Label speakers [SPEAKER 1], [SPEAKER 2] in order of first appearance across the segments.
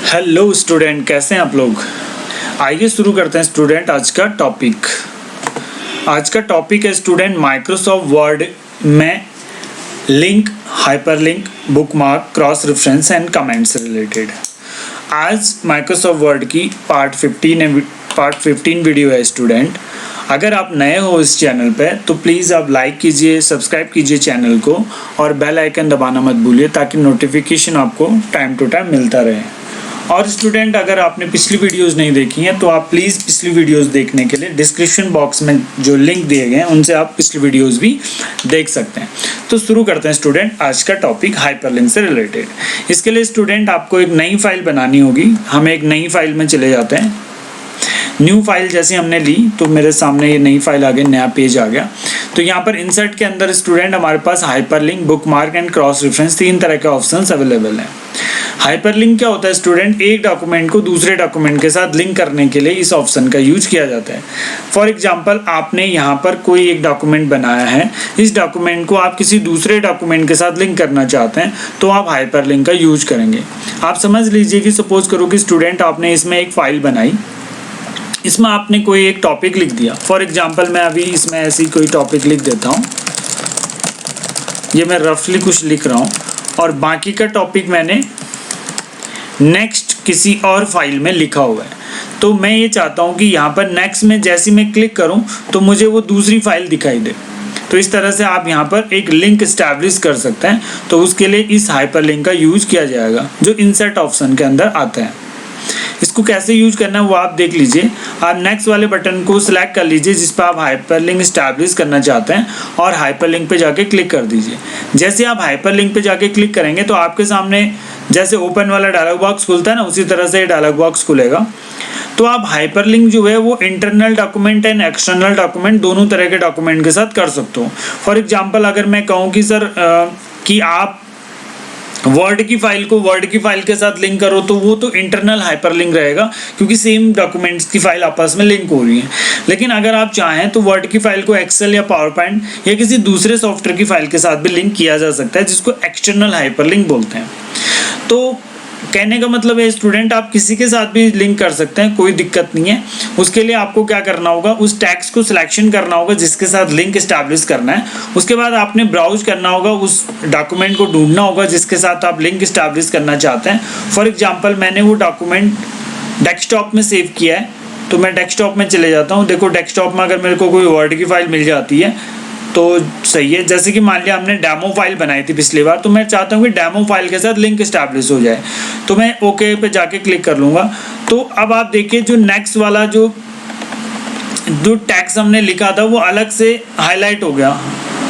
[SPEAKER 1] Hello student, कैसे हैं आप लोग। आइए शुरू करते हैं स्टूडेंट आज का टॉपिक। आज का टॉपिक है स्टूडेंट माइक्रोसॉफ्ट वर्ड में link, hyperlink, bookmark, cross reference and comments related. आज माइक्रोसॉफ्ट वर्ड की पार्ट 15 वीडियो है स्टूडेंट। अगर आप नए हो इस चैनल पे तो प्लीज़ आप लाइक कीजिए, सब्सक्राइब कीजिए चैनल को और बेल आइकन दबाना मत भूलिए ताकि नोटिफिकेशन आपको टाइम टू टाइम मिलता रहे। और स्टूडेंट, अगर आपने पिछली वीडियोस नहीं देखी हैं तो आप प्लीज़ पिछली वीडियोस देखने के लिए डिस्क्रिप्शन बॉक्स में जो लिंक दिए गए हैं उनसे आप पिछली वीडियोस भी देख सकते हैं। तो शुरू करते हैं स्टूडेंट आज का टॉपिक हाइपरलिंक से रिलेटेड। इसके लिए स्टूडेंट आपको एक नई फाइल बनानी होगी। हम एक नई फाइल में चले जाते हैं। न्यू फाइल जैसे हमने ली तो मेरे सामने ये नई फाइल आ गई, नया पेज आ गया। तो यहाँ पर इंसर्ट के अंदर स्टूडेंट हमारे पास hyperlink, bookmark and cross reference 3 तरह के ऑप्शंस अवेलेबल हैं। हाइपरलिंक क्या होता है स्टूडेंट? एक डॉक्यूमेंट को दूसरे डॉक्यूमेंट के साथ लिंक करने के लिए इस ऑप्शन का यूज किया जाता है। फॉर एग्जांपल, आपने यहाँ पर कोई एक डॉक्यूमेंट बनाया है, इस डॉक्यूमेंट को आप किसी दूसरे डॉक्यूमेंट के साथ लिंक करना चाहते हैं तो आप हाइपरलिंक का यूज करेंगे। आप समझ लीजिए कि सपोज करो कि स्टूडेंट आपने इसमें एक फाइल बनाई, इसमें आपने कोई एक टॉपिक लिख दिया। फॉर एग्जांपल मैं अभी इसमें ऐसी कोई टॉपिक लिख देता हूँ, ये मैं रफली कुछ लिख रहा हूँ और बाकी का टॉपिक मैंने नेक्स्ट किसी और फाइल में लिखा हुआ है। तो मैं ये चाहता हूँ कि यहाँ पर नेक्स्ट में जैसे मैं क्लिक करूँ तो मुझे वो दूसरी फाइल दिखाई दे। तो इस तरह से आप यहाँ पर एक लिंक एस्टैब्लिश कर सकते हैं। तो उसके लिए इस हाइपरलिंक का यूज किया जाएगा जो इंसर्ट ऑप्शन के अंदर आता है। इसको कैसे यूज करना है वो आप देख लीजिए। आप नेक्स्ट वाले बटन को सिलेक्ट कर लीजिए जिस पर आप हाइपरलिंक एस्टैब्लिश करना चाहते हैं और हाइपरलिंक पे जाके क्लिक कर दीजिए। जैसे आप हाइपरलिंक पे जाके क्लिक करेंगे तो आपके सामने जैसे ओपन वाला डायलॉग बॉक्स खुलता है ना, उसी तरह से डायलॉग बॉक्स खुलेगा। तो आप हाइपरलिंक जो है वो internal document and external document दोनों तरह के डॉक्यूमेंट के साथ कर सकते हो। फॉर एग्जाम्पल, अगर मैं कहूँ कि सर कि आप वर्ड की फाइल को वर्ड की फाइल के साथ लिंक करो तो वो तो इंटरनल हाइपरलिंक रहेगा क्योंकि सेम डॉक्यूमेंट्स की फाइल आपस में लिंक हो रही है। लेकिन अगर आप चाहें तो वर्ड की फाइल को एक्सेल या पावर पॉइंट या किसी दूसरे सॉफ्टवेयर की फाइल के साथ भी लिंक किया जा सकता है, जिसको एक्सटर्नल हाइपरलिंक बोलते हैं। तो कहने का मतलब है स्टूडेंट, आप किसी के साथ भी लिंक कर सकते हैं, कोई दिक्कत नहीं है। उसके लिए आपको क्या करना होगा, उस टैग्स को सिलेक्शन करना होगा जिसके साथ लिंक एस्टैब्लिश करना है। उसके बाद आपने ब्राउज करना होगा, उस डॉक्यूमेंट को ढूंढना होगा जिसके साथ आप लिंक एस्टैब्लिश करना चाहते हैं। फॉर एग्जांपल, मैंने वो डॉक्यूमेंट डेस्कटॉप में सेव किया है तो मैं डेस्कटॉप में चले जाता हूँ। देखो डेस्कटॉप में अगर मेरे को कोई वर्ड की फाइल मिल जाती है तो सही है। जैसे कि मान लिया हमने डेमो फाइल बनाई थी पिछली बार, तो मैं चाहता हूँ कि डेमो फाइल के साथ लिंक एस्टैब्लिश हो जाए, तो मैं ओके पे जाके क्लिक कर लूँगा। तो अब आप देखिए जो नेक्स्ट वाला जो टैक्स हमने लिखा था वो अलग से हाईलाइट हो गया,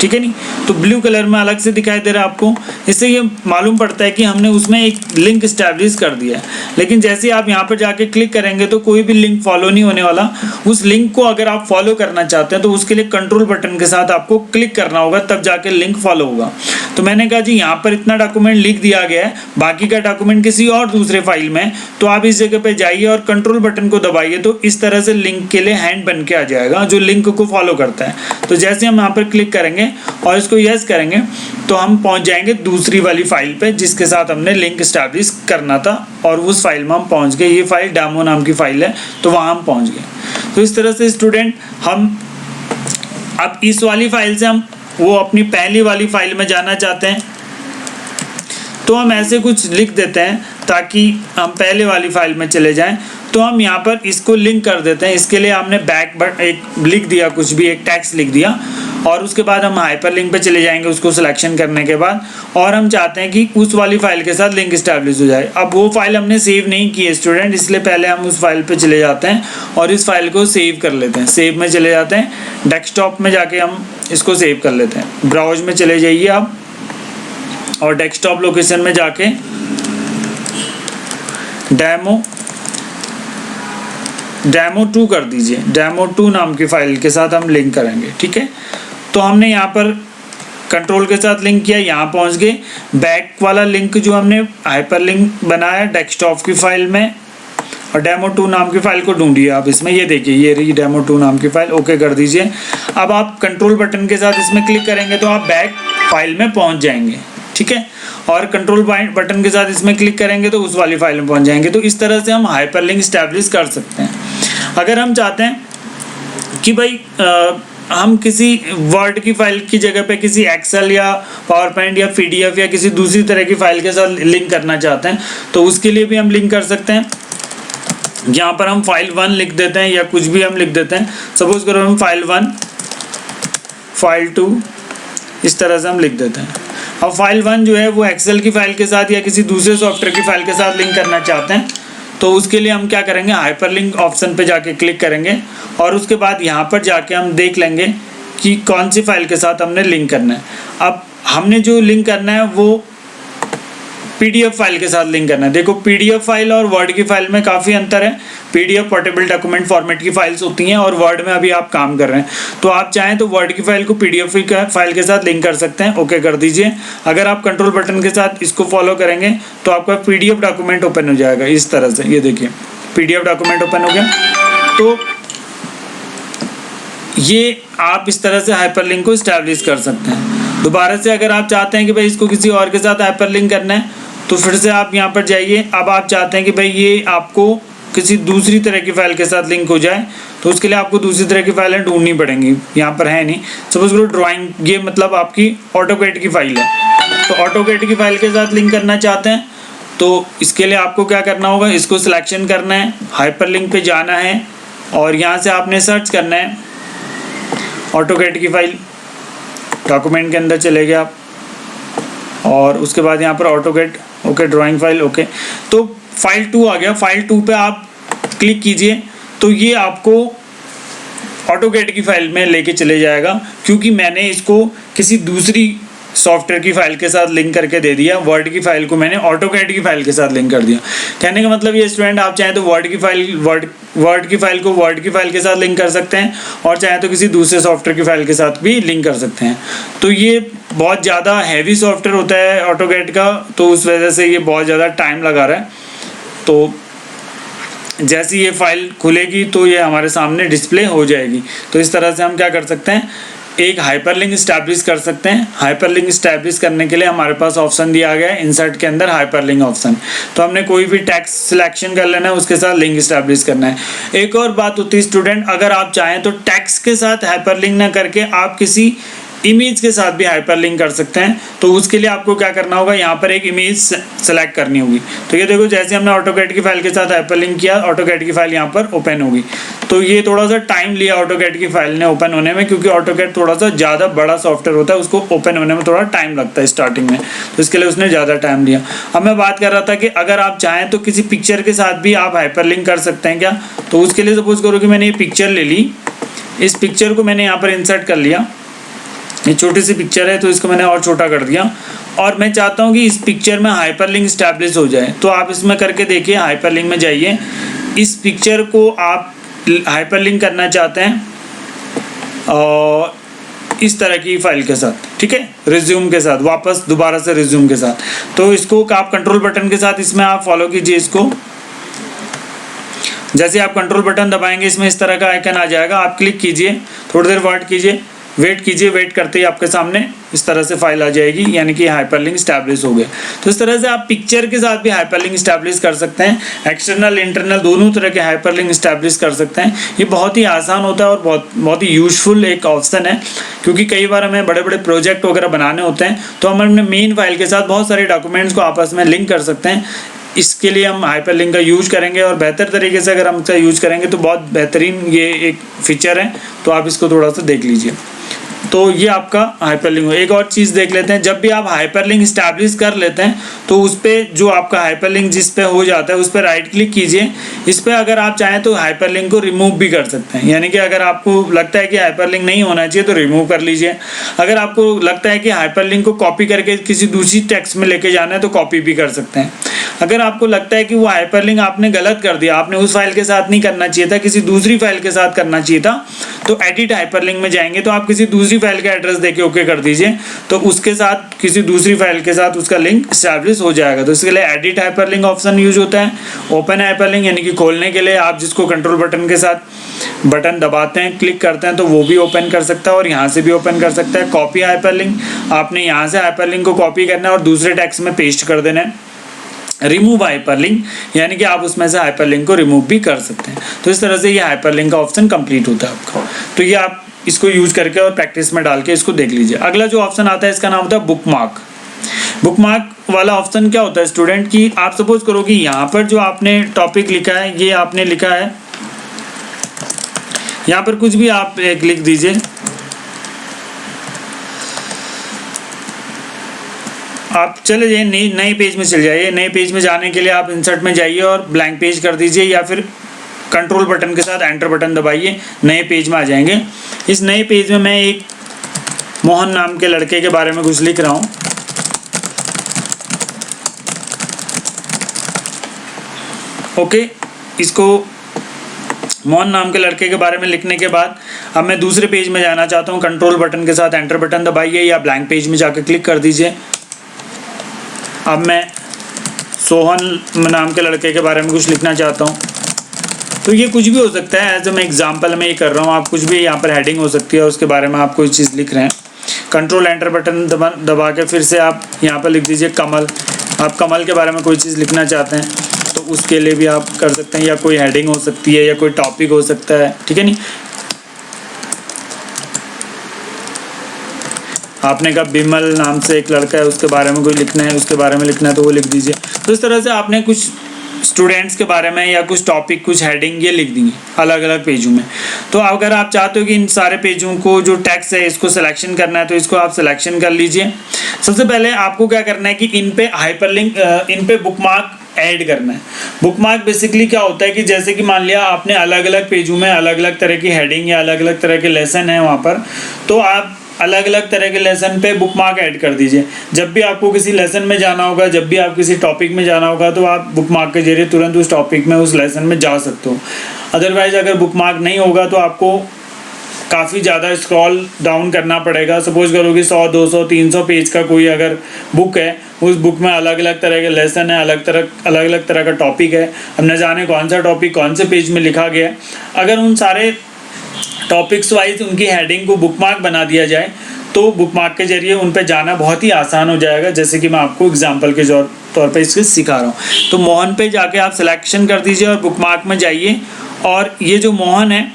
[SPEAKER 1] ठीक है नहीं? तो ब्लू कलर में अलग से दिखाई दे रहा है आपको। इससे ये मालूम पड़ता है कि हमने उसमें एक लिंक एस्टैब्लिश कर दिया है। लेकिन जैसे आप यहाँ पर जाके क्लिक करेंगे तो कोई भी लिंक फॉलो नहीं होने वाला। उस लिंक को अगर आप फॉलो करना चाहते हैं तो उसके लिए कंट्रोल बटन के साथ आपको क्लिक करना होगा, तब जाके लिंक फॉलो होगा। तो मैंने कहा जी यहाँ पर इतना डॉक्यूमेंट लिख दिया गया है, बाकी का डॉक्यूमेंट किसी और दूसरे फाइल में, तो आप इस जगह पे जाइए और कंट्रोल बटन को दबाइए तो इस तरह से लिंक के लिए हैंड बन के आ जाएगा जो लिंक को फॉलो करता है। तो जैसे हम यहाँ पर क्लिक करेंगे और इसको यस करेंगे तो हम पहुंच जाएंगे दूसरी वाली फाइल पे जिसके साथ हमने लिंक एस्टैब्लिश करना था, और उस फाइल में हम पहुंच गए। ये फाइल डेमो नाम की फाइल है, तो वहां हम पहुंच गए। तो इस तरह से स्टूडेंट हम अब इस वाली फाइल से हम वो अपनी पहली वाली फाइल में जाना चाहते हैं तो हम ऐसे कुछ लिख देते हैं ताकि हम पहले वाली फाइल में चले जाएं। तो हम यहाँ पर इसको लिंक कर देते हैं। इसके लिए हमने एक लिख दिया, कुछ भी एक टेक्स्ट लिख दिया, और उसके बाद हम हाइपरलिंक पे चले जाएंगे उसको सिलेक्शन करने के बाद, और हम चाहते हैं कि उस वाली फाइल के साथ लिंक एस्टैब्लिश हो जाए। अब वो फाइल हमने सेव नहीं की है स्टूडेंट, इसलिए पहले हम उस फाइल पे चले जाते हैं और इस फाइल को सेव कर लेते हैं। सेव में चले जाते हैं, डेस्कटॉप में जाके हम इसको सेव कर लेते हैं। ब्राउज में चले जाइए आप और डेस्कटॉप लोकेशन में जाके डेमो 2 कर दीजिए। डेमो 2 नाम की फाइल के साथ हम लिंक करेंगे, ठीक है? तो हमने यहाँ पर कंट्रोल के साथ लिंक किया, यहाँ पहुँच गए। बैक वाला लिंक जो हमने हाइपरलिंक बनाया डेस्कटॉप की फाइल में, और डेमो 2 नाम की फाइल को ढूंढिए आप इसमें। ये देखिए ये रही डेमो 2 नाम की फाइल, ओके कर दीजिए। अब आप कंट्रोल बटन के साथ इसमें क्लिक करेंगे तो आप बैक फाइल में पहुँच जाएंगे, ठीक है, और कंट्रोल बटन के साथ इसमें क्लिक करेंगे तो उस वाली फाइल में पहुंच जाएंगे। तो इस तरह से हम हाइपरलिंक स्टैब्लिश कर सकते हैं। अगर हम चाहते हैं कि भाई हम किसी वर्ड की फाइल की जगह पे किसी एक्सेल या पावर पॉइंट या पीडीएफ या किसी दूसरी तरह की फाइल के साथ लिंक करना चाहते हैं तो उसके लिए भी हम लिंक कर सकते हैं। यहाँ पर हम फाइल 1 लिख देते हैं या कुछ भी हम लिख देते हैं। सपोज करो हम फाइल 1, फाइल 2 इस तरह से हम लिख देते हैं। अब फाइल 1 जो है वो एक्सेल की फाइल के साथ या किसी दूसरे सॉफ्टवेयर की फाइल के साथ लिंक करना चाहते हैं तो उसके लिए हम क्या करेंगे, हाइपरलिंक ऑप्शन पे जाके क्लिक करेंगे और उसके बाद यहाँ पर जाके हम देख लेंगे कि कौन सी फाइल के साथ हमने लिंक करना है। अब हमने जो लिंक करना है वो पीडीएफ फाइल के साथ लिंक करना है। देखो पीडीएफ फाइल और वर्ड की फाइल में काफ़ी अंतर है। पीडीएफ पोर्टेबल डॉक्यूमेंट फॉर्मेट की फाइल्स होती हैं और वर्ड में अभी आप काम कर रहे हैं, तो आप चाहें तो वर्ड की फाइल को पीडीएफ फाइल के साथ लिंक कर सकते हैं। ओके कर दीजिए। अगर आप कंट्रोल बटन के साथ इसको फॉलो करेंगे तो आपका पीडीएफ डॉक्यूमेंट ओपन हो जाएगा इस तरह से। ये देखिए पीडीएफ डॉक्यूमेंट ओपन हो गया। तो ये आप इस तरह से हाइपरलिंक को एस्टैब्लिश कर सकते हैं। दोबारा से अगर आप चाहते हैं कि भाई इसको किसी और के साथ हाइपरलिंक करना है तो फिर से आप यहाँ पर जाइए। अब आप चाहते हैं कि भाई ये आपको किसी दूसरी तरह की फाइल के साथ लिंक हो जाए तो उसके लिए आपको दूसरी तरह की फाइलें ढूंढनी पड़ेंगी। यहाँ पर है नहीं। सपोज करो ड्राइंग, ये मतलब आपकी ऑटोकैड की फाइल है, तो ऑटोकैड की फाइल के साथ लिंक करना चाहते हैं तो इसके लिए आपको क्या करना होगा, इसको सिलेक्शन करना है, हाइपरलिंक पे जाना है और यहाँ से आपने सर्च करना है ऑटोकैड की फाइल। डॉक्यूमेंट के अंदर चले गए आप और उसके बाद यहाँ पर AutoCAD, okay drawing file, okay. तो फाइल 2 आ गया। फाइल 2 पे आप क्लिक कीजिए तो ये आपको ऑटोकैड की फाइल में लेके चले जाएगा, क्योंकि मैंने इसको किसी दूसरी सॉफ्टवेयर की फाइल के साथ लिंक करके दे दिया। वर्ड की फाइल को मैंने ऑटोकैड की फाइल के साथ लिंक कर दिया। कहने का मतलब ये स्टूडेंट, आप चाहें तो वर्ड की फाइल को वर्ड की फाइल के साथ लिंक कर सकते हैं और चाहें तो किसी दूसरे सॉफ्टवेयर की फाइल के साथ भी लिंक कर सकते हैं। तो ये बहुत ज़्यादा हैवी सॉफ्टवेयर होता है ऑटोकैड का, तो उस वजह से ये बहुत ज़्यादा टाइम लगा रहा है। तो जैसे ये फाइल खुलेगी तो ये हमारे सामने डिस्प्ले हो जाएगी। तो इस तरह से हम क्या कर सकते हैं, एक हाइपरलिंक एस्टैब्लिश कर सकते हैं। हाइपरलिंक एस्टैब्लिश करने के लिए हमारे पास ऑप्शन दिया गया है इंसर्ट के अंदर हाइपरलिंक ऑप्शन। तो हमने कोई भी टेक्स्ट सिलेक्शन कर लेना है, उसके साथ लिंक एस्टैब्लिश करना है। एक और बात होती है स्टूडेंट, अगर आप चाहें तो टेक्स्ट के साथ हाइपरलिंक ना करके आप किसी इमेज के साथ भी हाइपरलिंक कर सकते हैं। तो उसके लिए आपको क्या करना होगा, यहाँ पर एक इमेज सेलेक्ट करनी होगी। तो ये देखो जैसे हमने ऑटोकैड की फाइल के साथ हाइपरलिंक किया, ऑटोकैड की फाइल यहाँ पर ओपन होगी। तो ये थोड़ा सा टाइम लिया ऑटोकैड की फाइल ने ओपन होने में, क्योंकि ऑटोकैड थोड़ा सा ज़्यादा बड़ा सॉफ्टवेयर होता है, उसको ओपन होने में थोड़ा टाइम लगता है स्टार्टिंग में, तो इसके लिए उसने ज़्यादा टाइम लिया। अब मैं बात कर रहा था कि अगर आप चाहें तो किसी पिक्चर के साथ भी आप हाइपरलिंक कर सकते हैं क्या। तो उसके लिए सपोज करो कि मैंने ये पिक्चर ले ली, इस पिक्चर को मैंने यहाँ पर इंसर्ट कर लिया। ये छोटी सी पिक्चर है तो इसको मैंने और छोटा कर दिया और मैं चाहता हूँ कि इस पिक्चर में हाइपरलिंक एस्टैब्लिश हो जाए। तो आप इसमें करके देखिए, हाइपरलिंक में जाइए, इस पिक्चर को आप हाइपरलिंक करना चाहते हैं और इस तरह की फाइल के साथ, ठीक है, रिज्यूम के साथ, वापस दोबारा से रिज्यूम के साथ। तो इसको आप कंट्रोल बटन के साथ इसमें आप फॉलो कीजिए इसको। जैसे आप कंट्रोल बटन दबाएंगे इसमें इस तरह का आइकन आ जाएगा, आप क्लिक कीजिए, थोड़ी देर वेट कीजिए, वेट करते ही आपके सामने इस तरह से फाइल आ जाएगी, यानी कि हाइपरलिंक एस्टैब्लिश हो गया। तो इस तरह से आप पिक्चर के साथ भी हाइपरलिंक एस्टैब्लिश कर सकते हैं, एक्सटर्नल इंटरनल दोनों तरह के हाइपरलिंक एस्टैब्लिश कर सकते हैं। ये बहुत ही आसान होता है और बहुत ही यूजफुल एक ऑप्शन है, क्योंकि कई बार हमें बड़े बड़े प्रोजेक्ट वगैरह बनाने होते हैं तो हम अपने मेन फाइल के साथ बहुत सारे डॉक्यूमेंट्स को आपस में लिंक कर सकते हैं। इसके लिए हम हाइपरलिंक का यूज करेंगे और बेहतर तरीके से अगर हम इसका यूज करेंगे तो बहुत बेहतरीन ये एक फीचर है। तो आप इसको थोड़ा सा देख लीजिए। तो ये आपका हाइपरलिंक हो। एक और चीज़ देख लेते हैं, जब भी आप हाइपरलिंक एस्टैब्लिश कर लेते हैं तो उस पर जो आपका हाइपरलिंक जिस पे हो जाता है उस पर राइट क्लिक कीजिए। इस पर अगर आप चाहें तो हाइपरलिंक को रिमूव भी कर सकते हैं, यानी कि अगर आपको लगता है कि हाइपरलिंक नहीं होना चाहिए तो रिमूव कर लीजिए। अगर आपको लगता है कि हाइपरलिंक को कॉपी करके किसी दूसरी टेक्स्ट में लेके जाना है तो कॉपी भी कर सकते हैं। अगर आपको लगता है कि वो हाइपरलिंक आपने गलत कर दिया, आपने उस फाइल के साथ नहीं करना चाहिए था, किसी दूसरी फाइल के साथ करना चाहिए था, तो एडिट हाइपरलिंक में जाएंगे तो आप किसी दूसरी फाइल का एड्रेस देके ओके कर दीजिए, तो उसके साथ किसी दूसरी फाइल के साथ उसका लिंक एस्टैब्लिश हो जाएगा। तो इसके लिए एडिट हाइपरलिंक ऑप्शन यूज होता है। ओपन हाइपरलिंक यानी कि खोलने के लिए आप जिसको कंट्रोल बटन के साथ बटन दबाते हैं, क्लिक करते हैं, तो वो भी ओपन कर सकता है और यहाँ से भी ओपन कर सकता है। कॉपी हाइपरलिंक, आपने यहाँ से हाइपरलिंक को कॉपी करना है और दूसरे टेक्स्ट में पेस्ट कर देना है। रिमूव हाइपरलिंक यानी कि आप उसमें से हाइपरलिंक को रिमूव भी कर सकते हैं। तो इस तरह से ये हाइपरलिंक का ऑप्शन कंप्लीट होता है आपका। तो ये आप इसको यूज करके और प्रैक्टिस में डाल के इसको देख लीजिए। अगला जो ऑप्शन आता है इसका नाम होता है बुकमार्क। बुकमार्क वाला ऑप्शन क्या होता है स्टूडेंट की, आप सपोज करो कि यहाँ पर जो आपने टॉपिक लिखा है, ये आपने लिखा है, यहाँ पर कुछ भी आप एक लिख दीजिए। आप चले जाइए नए पेज में चले जाइए। नए पेज में जाने के लिए आप इंसर्ट में जाइए और ब्लैंक पेज कर दीजिए, या फिर कंट्रोल बटन के साथ एंटर बटन दबाइए, नए पेज में आ जाएंगे। इस नए पेज में मैं एक मोहन नाम के लड़के के बारे में कुछ लिख रहा हूँ। ओके, इसको मोहन नाम के लड़के के बारे में लिखने के बाद अब मैं दूसरे पेज में जाना चाहता हूँ। कंट्रोल बटन के साथ एंटर बटन दबाइए या ब्लैंक पेज में जाकर क्लिक कर दीजिए। अब मैं सोहन नाम के लड़के के बारे में कुछ लिखना चाहता हूँ। तो ये कुछ भी हो सकता है, एज मैं एग्जाम्पल में ये कर रहा हूँ। आप कुछ भी, यहाँ पर हेडिंग हो सकती है, उसके बारे में आप कोई चीज़ लिख रहे हैं। कंट्रोल एंटर बटन दबा के फिर से आप यहाँ पर लिख दीजिए कमल। आप कमल के बारे में कोई चीज़ लिखना चाहते हैं तो उसके लिए भी आप कर सकते हैं, या कोई हेडिंग हो सकती है या कोई टॉपिक हो सकता है, ठीक है। नहीं, आपने कहा बिमल नाम से एक लड़का है, उसके बारे में कोई लिखना है, उसके बारे में लिखना है तो वो लिख दीजिए। तो इस तरह से आपने कुछ स्टूडेंट्स के बारे में या कुछ टॉपिक, कुछ हेडिंग ये लिख देंगे अलग अलग पेजों में। तो अगर आप चाहते हो कि इन सारे पेजों को जो टेक्स्ट है इसको सिलेक्शन करना है तो इसको आप सिलेक्शन कर लीजिए। सबसे पहले आपको क्या करना है कि इन पे हाइपरलिंक, इन पे बुकमार्क ऐड करना है। बुकमार्क बेसिकली क्या होता है कि जैसे कि मान लिया आपने अलग अलग पेजों में अलग अलग तरह की हेडिंग या अलग अलग तरह के लेसन है वहाँ पर, तो आप अलग अलग तरह के लेसन पे बुकमार्क ऐड कर दीजिए। जब भी आपको किसी लेसन में जाना होगा, जब भी आप किसी टॉपिक में जाना होगा, तो आप बुकमार्क के जरिए तुरंत उस टॉपिक में, उस लेसन में जा सकते हो। अदरवाइज अगर बुकमार्क नहीं होगा तो आपको काफ़ी ज़्यादा स्क्रॉल डाउन करना पड़ेगा। सपोज करो कि 100, 200, 300 पेज का कोई अगर बुक है, उस बुक में अलग अलग तरह के लेसन है, अलग अलग तरह का टॉपिक है, अब न जाने कौन सा टॉपिक कौन से पेज में लिखा गया है। अगर उन सारे टॉपिक्स वाइज उनकी हेडिंग को बुकमार्क बना दिया जाए तो बुकमार्क के जरिए उन पे जाना बहुत ही आसान हो जाएगा, जैसे कि मैं आपको एग्जांपल के तौर पे इसको सिखा रहा हूँ। तो मोहन पे जाके आप सिलेक्शन कर दीजिए और बुकमार्क में जाइए, और ये जो मोहन है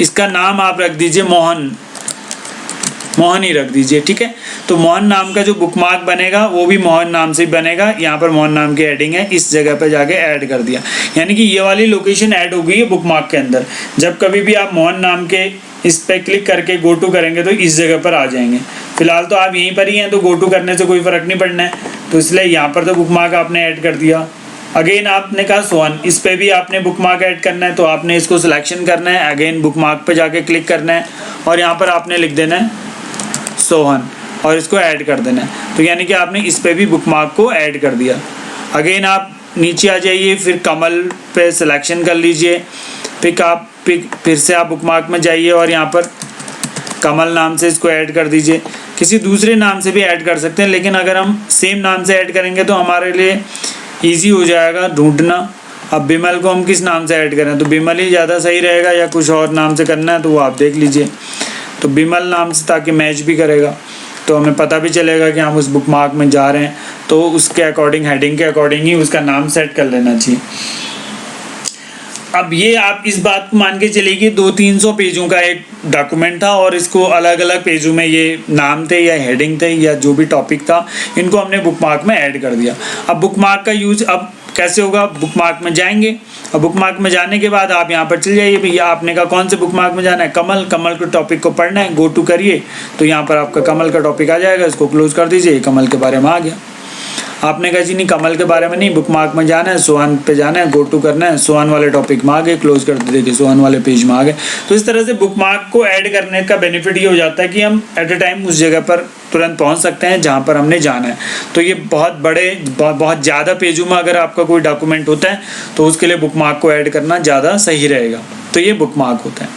[SPEAKER 1] इसका नाम आप रख दीजिए मोहन ही रख दीजिए, ठीक है। तो मोहन नाम का जो बुकमार्क बनेगा वो भी मोहन नाम से बनेगा। यहाँ पर मोहन नाम की हेडिंग है, इस जगह पे जाके ऐड कर दिया, यानी कि ये वाली लोकेशन ऐड हो गई है बुकमार्क के अंदर। जब कभी भी आप मोहन नाम के इस पे क्लिक करके गो टू करेंगे तो इस जगह पर आ जाएंगे। फिलहाल तो आप यहीं पर ही हैं तो गो टू करने से कोई फ़र्क नहीं पड़ना है, तो इसलिए यहाँ पर तो बुकमार्क आपने ऐड कर दिया। अगेन आपने कहा सोहन, इस पे भी आपने बुकमार्क ऐड करना है, तो आपने इसको सिलेक्शन करना है, अगेन बुकमार्क पे जाके क्लिक करना है और यहाँ पर आपने लिख देना है सोहन और इसको ऐड कर देना है। तो यानी कि आपने इस पे भी बुकमार्क को ऐड कर दिया। अगेन आप नीचे आ जाइए, फिर कमल पे सिलेक्शन कर लीजिए, फिर से आप बुकमार्क में जाइए और यहाँ पर कमल नाम से इसको ऐड कर दीजिए। किसी दूसरे नाम से भी ऐड कर सकते हैं, लेकिन अगर हम सेम नाम से ऐड करेंगे तो हमारे लिए ईजी हो जाएगा ढूंढना। अब बिमल को हम किस नाम से ऐड करें, तो बिमल ही ज़्यादा सही रहेगा, या कुछ और नाम से करना है तो वो आप देख लीजिए। तो बिमल नाम से, ताकि मैच भी करेगा तो हमें पता भी चलेगा कि हम उस बुकमार्क में जा रहे हैं, तो उसके अकॉर्डिंग, हेडिंग के अकॉर्डिंग ही उसका नाम सेट कर लेना चाहिए। अब ये आप इस बात को मान के चलिए कि 200-300 पेजों का एक डॉक्यूमेंट था और इसको अलग अलग पेजों में ये नाम थे या हेडिंग थे या जो भी टॉपिक था, इनको हमने बुकमार्क में ऐड कर दिया। अब बुकमार्क का यूज अब कैसे होगा, बुकमार्क में जाएंगे। अब बुकमार्क में जाने के बाद आप यहाँ पर चले जाइए, भैया आपने कहा कौन से बुकमार्क में जाना है, कमल के टॉपिक को पढ़ना है, गो टू करिए, तो यहाँ पर आपका कमल का टॉपिक आ जाएगा, इसको क्लोज कर दीजिए, कमल के बारे में आ गया। आपने कहा जी नहीं, कमल के बारे में नहीं, बुकमार्क में जाना है, सोहन पे जाना है, गो टू करना है, सोहन वाले टॉपिक में आ गए, क्लोज कर दीजिए, सोहन वाले पेज में आ गए। तो इस तरह से बुकमार्क को ऐड करने का बेनिफिट ये हो जाता है कि हम एट ए टाइम उस जगह पर तुरंत पहुंच सकते हैं जहां पर हमने जाना है। तो ये बहुत ज़्यादा पेजों में अगर आपका कोई डॉक्यूमेंट होता है तो उसके लिए बुकमार्क को ऐड करना ज़्यादा सही रहेगा। तो ये बुकमार्क होता है।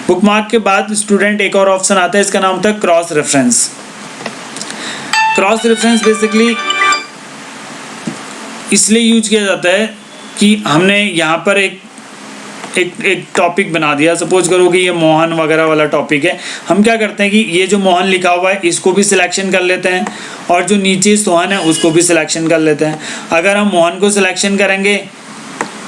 [SPEAKER 1] बुकमार्क के बाद स्टूडेंट एक और ऑप्शन आता है, इसका नाम होता है cross reference. Cross reference basically इसलिए यूज किया जाता है कि हमने यहाँ पर एक टॉपिक बना दिया, सपोज करो कि ये मोहन वगैरह वाला टॉपिक है। हम क्या करते हैं कि ये जो मोहन लिखा हुआ है इसको भी सिलेक्शन कर लेते हैं और जो नीचे सोहन है उसको भी सिलेक्शन कर लेते हैं। अगर हम मोहन को सिलेक्शन करेंगे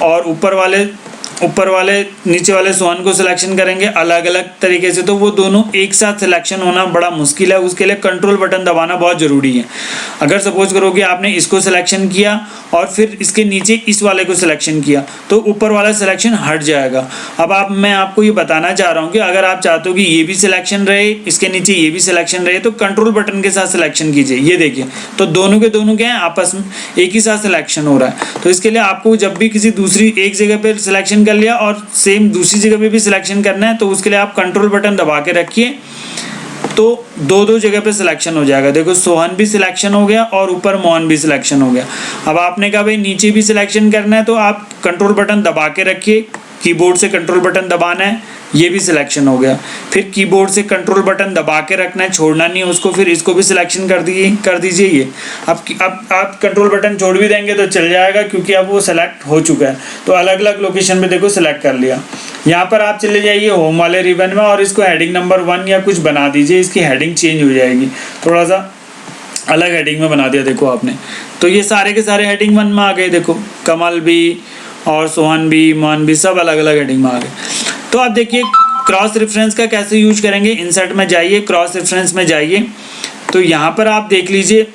[SPEAKER 1] और ऊपर वाले नीचे वाले सोहन को सिलेक्शन करेंगे अलग अलग तरीके से, तो वो दोनों एक साथ सिलेक्शन होना बड़ा मुश्किल है। उसके लिए कंट्रोल बटन दबाना बहुत ज़रूरी है। अगर सपोज करो कि आपने इसको सिलेक्शन किया और फिर इसके नीचे इस वाले को सिलेक्शन किया तो ऊपर वाला सिलेक्शन हट जाएगा। अब मैं आपको ये बताना चाह रहा हूँ कि अगर आप चाहते हो कि ये भी सिलेक्शन रहे, इसके नीचे ये भी सिलेक्शन रहे, तो कंट्रोल बटन के साथ सिलेक्शन कीजिए। ये देखिए, तो दोनों के दोनों क्या है, आपस में एक ही साथ सिलेक्शन हो रहा है। तो इसके लिए आपको जब भी किसी दूसरी एक जगह पर सिलेक्शन कर लिया और सेम दूसरी जगह पे भी सिलेक्शन करना है तो उसके लिए आप कंट्रोल बटन दबा के रखिए, तो दो जगह पे सिलेक्शन हो जाएगा। देखो सोहन भी सिलेक्शन हो गया और ऊपर मोहन भी सिलेक्शन हो गया। अब आपने कहा भाई नीचे भी सिलेक्शन करना है तो आप कंट्रोल बटन दबा के रखिए, कीबोर्ड से कंट्रोल बटन दबाना है, ये भी सिलेक्शन हो गया। फिर कीबोर्ड से कंट्रोल बटन दबा के रखना है, छोड़ना नहीं है उसको, फिर इसको भी सिलेक्शन कर दीजिए ये। अब आप कंट्रोल बटन छोड़ भी देंगे तो चल जाएगा क्योंकि अब वो सेलेक्ट हो चुका है। तो अलग अलग लोकेशन पे देखो सिलेक्ट कर लिया। यहाँ पर आप चले जाइए होम वाले रिबन में और इसको हेडिंग नंबर 1 या कुछ बना दीजिए, इसकी हेडिंग चेंज हो जाएगी, थोड़ा सा अलग हेडिंग में बना दिया देखो आपने। तो ये सारे के सारे हेडिंग 1 में आ गए। देखो कमल भी और सोहन भी, मोहन भी, सब अलग अलग हेडिंग में आ गए। तो आप देखिए क्रॉस रेफरेंस का कैसे यूज करेंगे। इंसर्ट में जाइए, क्रॉस रेफरेंस में जाइए, तो यहाँ पर आप देख लीजिए,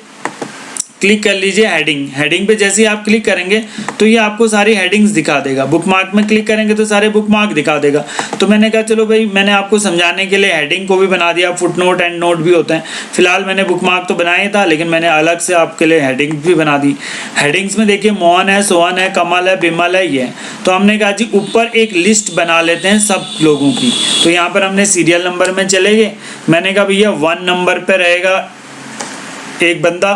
[SPEAKER 1] क्लिक कर लीजिए हेडिंग पे। जैसे ही आप क्लिक करेंगे तो ये आपको सारी हेडिंग्स दिखा देगा। बुकमार्क में क्लिक करेंगे तो सारे बुकमार्क दिखा देगा। तो मैंने कहा चलो भाई, मैंने आपको समझाने के लिए हेडिंग को भी बना दिया, फुटनोट एंड नोट भी होते हैं। फिलहाल मैंने बुकमार्क तो बनाया था लेकिन मैंने अलग से आपके लिए हेडिंग भी बना दी। हेडिंग्स में देखिए मोहन है, सोहन है, कमल है, बिमल है, ये है। तो हमने कहा जी ऊपर एक लिस्ट बना लेते हैं सब लोगों की। तो यहाँ पर हमने सीरियल नंबर में चले गए। मैंने कहा भैया 1 नंबर पर रहेगा एक बंदा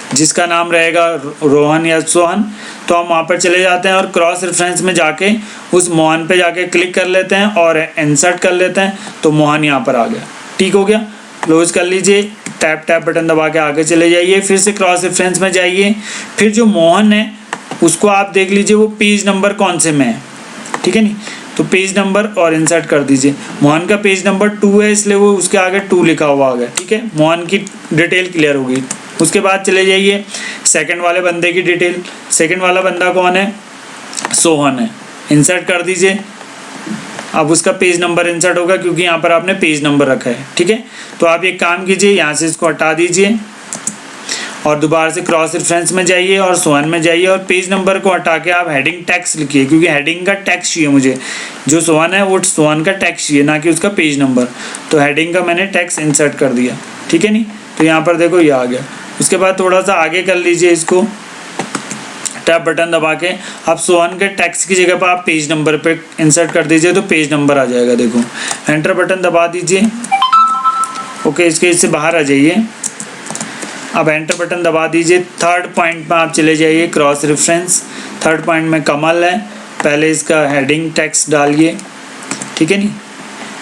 [SPEAKER 1] जिसका नाम रहेगा रोहन या सोहन। तो हम वहाँ पर चले जाते हैं और क्रॉस रेफरेंस में जाके उस मोहन पे जाके क्लिक कर लेते हैं और इंसर्ट कर लेते हैं। तो मोहन यहाँ पर आ गया, ठीक हो गया। क्लोज कर लीजिए, टैप बटन दबा के आगे चले जाइए, फिर से क्रॉस रेफरेंस में जाइए। फिर जो मोहन है उसको आप देख लीजिए वो पेज नंबर कौन से में है, ठीक है नहीं। तो पेज नंबर और इंसर्ट कर दीजिए। मोहन का पेज नंबर 2 है इसलिए वो उसके आगे 2 लिखा हुआ आ गया, ठीक है। मोहन की डिटेल क्लियर हो गई। उसके बाद चले जाइए सेकंड वाले बंदे की डिटेल। सेकंड वाला बंदा कौन है, सोहन है, इंसर्ट कर दीजिए। अब उसका पेज नंबर इंसर्ट होगा क्योंकि यहाँ पर आपने पेज नंबर रखा है, ठीक है। तो आप एक काम कीजिए, यहाँ से इसको हटा दीजिए और दोबारा से क्रॉस रेफरेंस में जाइए और सोहन में जाइए और पेज नंबर को हटा के आप हेडिंग टेक्स्ट लिखिए, क्योंकि हेडिंग का टेक्स्ट चाहिए मुझे। जो सोहन है वो सोहन का टेक्स्ट चाहिए, ना कि उसका पेज नंबर। तो हेडिंग का मैंने टेक्स्ट इंसर्ट कर दिया, ठीक है नहीं। तो यहाँ पर देखो ये आ गया। उसके बाद थोड़ा सा आगे कर लीजिए इसको, टैप बटन दबा के। अब सोहन के टेक्स्ट की जगह पर आप पेज नंबर पे इंसर्ट कर दीजिए तो पेज नंबर आ जाएगा। देखो एंटर बटन दबा दीजिए, ओके। इसके इससे बाहर आ जाइए। अब एंटर बटन दबा दीजिए। थर्ड पॉइंट में आप चले जाइए, क्रॉस रेफरेंस। थर्ड पॉइंट में कमल है, पहले इसका हेडिंग टेक्स्ट डालिए, ठीक है नहीं।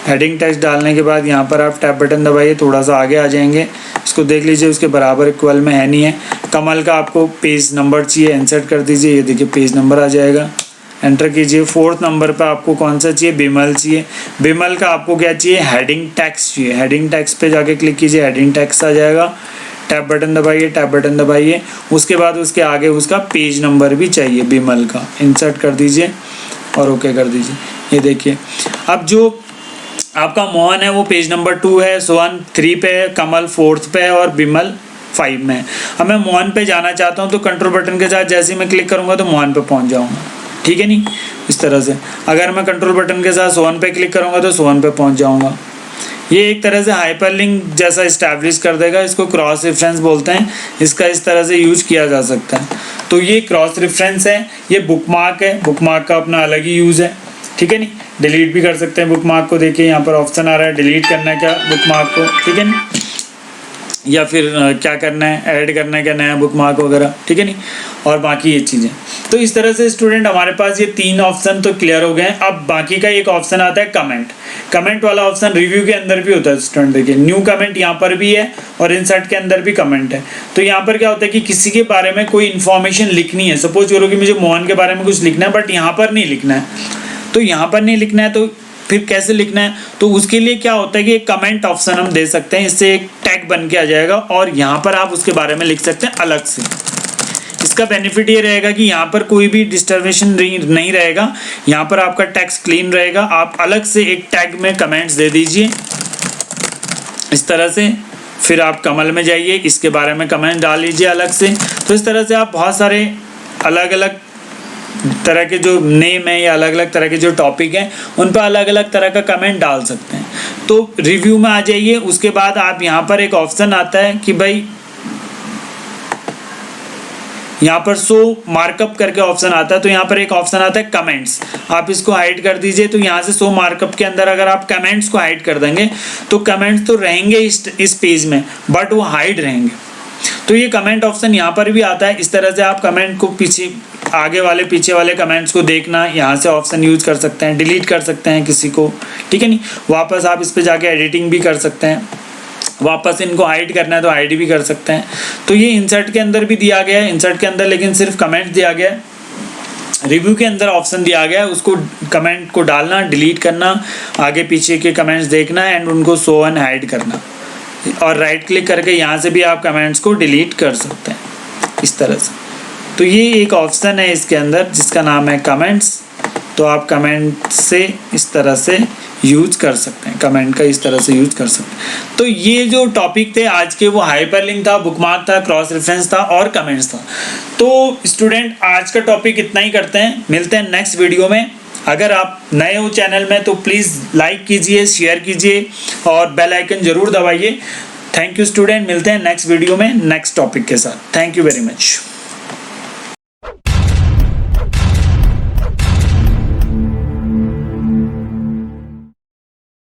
[SPEAKER 1] हेडिंग टेक्स्ट डालने के बाद यहाँ पर आप टैप बटन दबाइए, थोड़ा सा आगे आ जाएंगे। इसको देख लीजिए उसके बराबर इक्वल में है नहीं है। कमल का आपको पेज नंबर चाहिए, इंसर्ट कर दीजिए। ये देखिए पेज नंबर आ जाएगा, एंटर कीजिए। 4th नंबर पे आपको कौन सा चाहिए, बिमल चाहिए। बिमल का आपको क्या चाहिए, हेडिंग टेक्स्ट चाहिए। हेडिंग टेक्स्ट पे जाके क्लिक कीजिए, हेडिंग टेक्स्ट आ जाएगा। टैप बटन दबाइए, टैप बटन दबाइए। उसके बाद उसके आगे उसका पेज नंबर भी चाहिए बिमल का, इंसर्ट कर दीजिए और ओके कर दीजिए। ये देखिए अब जो आपका मोहन है वो पेज नंबर 2 है, सोहन 3 पे है, कमल 4th पे है और बिमल 5 में है। अब मैं मोहन पे जाना चाहता हूँ तो कंट्रोल बटन के साथ जैसे ही मैं क्लिक करूँगा तो मोहन पे पहुँच जाऊँगा, ठीक है नहीं। इस तरह से अगर मैं कंट्रोल बटन के साथ सोहन पे क्लिक करूँगा तो सोहन पे पहुँच जाऊँगा। ये एक तरह से हाइपरलिंक जैसा इस्टेब्लिश कर देगा। इसको क्रॉस रेफरेंस बोलते हैं। इसका इस तरह से यूज किया जा सकता है। तो ये क्रॉस रेफरेंस है। ये बुकमार्क है, बुकमार्क का अपना अलग ही यूज़ है, ठीक है नहीं। डिलीट भी कर सकते हैं बुकमार्क को। देखिए यहाँ पर ऑप्शन आ रहा है डिलीट करना है क्या बुकमार्क को, ठीक है नहीं। या फिर क्या करना है, ऐड करना है क्या नया बुक मार्क वगैरह, ठीक है नहीं, और बाकी ये चीज़ें। तो इस तरह से स्टूडेंट हमारे पास ये 3 ऑप्शन तो क्लियर हो गए हैं। अब बाकी का एक ऑप्शन आता है कमेंट। कमेंट वाला ऑप्शन रिव्यू के अंदर भी होता है स्टूडेंट। देखिए न्यू कमेंट यहाँ पर भी है और इंसर्ट के अंदर भी कमेंट है। तो यहाँ पर क्या होता है कि किसी के बारे में कोई इन्फॉर्मेशन लिखनी है, सपोज करो कि मुझे मोहन के बारे में कुछ लिखना है बट यहाँ पर नहीं लिखना है, तो यहाँ पर नहीं लिखना है तो फिर कैसे लिखना है, तो उसके लिए क्या होता है कि एक कमेंट ऑप्शन हम दे सकते हैं, इससे एक टैग बन के आ जाएगा और यहाँ पर आप उसके बारे में लिख सकते हैं अलग से। इसका बेनिफिट ये रहेगा कि यहाँ पर कोई भी डिस्टर्बेशन नहीं रहेगा, यहाँ पर आपका टेक्स्ट क्लीन रहेगा। आप अलग से एक टैग में कमेंट्स दे दीजिए इस तरह से, फिर आप कमल में जाइए, इसके बारे में कमेंट डाल लीजिए अलग से। तो इस तरह से आप बहुत सारे अलग अलग तरह के जो नेम है या अलग अलग तरह के जो टॉपिक हैं उन पर अलग अलग तरह का कमेंट डाल सकते हैं। तो रिव्यू में आ जाइए, उसके बाद आप यहाँ पर एक ऑप्शन आता है कि भाई यहाँ पर शो मार्कअप करके ऑप्शन आता है, तो यहाँ पर एक ऑप्शन आता है कमेंट्स, आप इसको हाइड कर दीजिए। तो यहाँ से शो मार्कअप के अंदर अगर आप कमेंट्स को हाइड कर देंगे तो कमेंट्स तो रहेंगे इस पेज में बट वो हाइड रहेंगे। तो ये कमेंट ऑप्शन यहाँ पर भी आता है। इस तरह से आप कमेंट को पीछे आगे वाले पीछे वाले कमेंट्स को देखना, यहाँ से ऑप्शन यूज कर सकते हैं, डिलीट कर सकते हैं किसी को, ठीक है नहीं, वापस आप इस पर जाके एडिटिंग भी कर सकते हैं, वापस इनको हाइड करना है तो हाइड भी कर सकते हैं। तो ये इंसर्ट के अंदर भी दिया गया है, इंसर्ट के अंदर लेकिन सिर्फ कमेंट दिया गया है। रिव्यू के अंदर ऑप्शन दिया गया है, उसको कमेंट को डालना, डिलीट करना, आगे पीछे के कमेंट्स देखना एंड उनको शो एंड हाइड करना, और राइट क्लिक करके यहाँ से भी आप कमेंट्स को डिलीट कर सकते हैं इस तरह से। तो ये एक ऑप्शन है इसके अंदर जिसका नाम है कमेंट्स। तो आप कमेंट से इस तरह से यूज कर सकते हैं, कमेंट का इस तरह से यूज कर सकते हैं। तो ये जो टॉपिक थे आज के वो हाइपरलिंक था, बुकमार्क था, क्रॉस रेफरेंस था और कमेंट्स था। तो स्टूडेंट आज का टॉपिक इतना ही करते हैं, मिलते हैं नेक्स्ट वीडियो में। अगर आप नए हो चैनल में तो प्लीज़ लाइक कीजिए, शेयर कीजिए और बेल आइकन ज़रूर दबाइए। थैंक यू स्टूडेंट, मिलते हैं नेक्स्ट वीडियो में नेक्स्ट टॉपिक के साथ। Thank you very much.